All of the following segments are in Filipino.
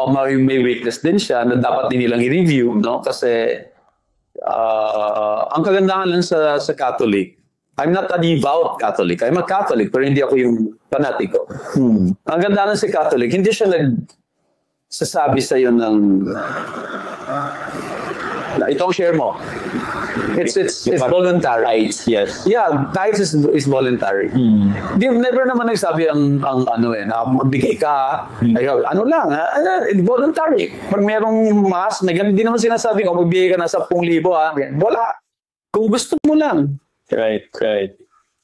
may weakness din siya na dapat din nilang i-review, no? Kasi ang kagandahan lang sa Catholic, I'm not a devout Catholic. I'm a Catholic, pero hindi ako yung fanatiko. Ang ganda lang sa Catholic, hindi siya nagsasabi sa'yo ng ito ang share mo. It's voluntary. Yes. Yeah, tithes is voluntary. Never naman nagsabi ang ano na magbigay ka. Ano lang, voluntary. Pag merong mass, hindi naman sinasabi ko magbigay ka na 10,000 wala. Kung gusto mo lang. Right.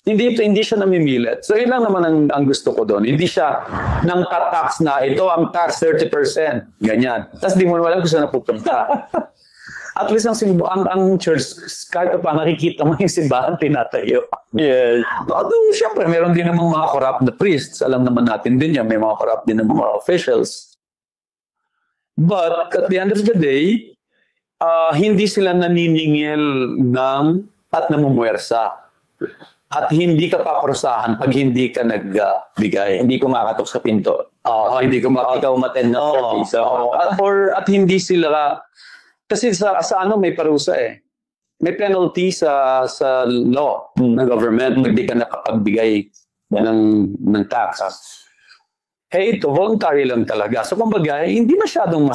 Hindi siya namimilit. So yun lang naman ang gusto ko doon. Hindi siya nang tax na ito ang tax 30%. Ganyan. Tapos di mo alam kung saan napupunta. At least ang church, kahit pa nakikita mo yung simbahan, tinatayo. Yes. Although, siyempre, meron din namang mga corrupt na priests. Alam naman natin din yan. May mga corrupt din ng mga officials. But, at the end of the day, hindi sila naniningil at namumuwersa. At hindi ka paparusahan pag hindi ka nagbigay. Hindi kumakatok sa pinto. Hindi ka Ikaw umattend na service. At hindi sila... Kasi sa may parusa eh. May penalty sa law ng government pag di ka nakapagbigay ng tax. Ito, voluntary lang talaga. So kumbaga, hindi masyadong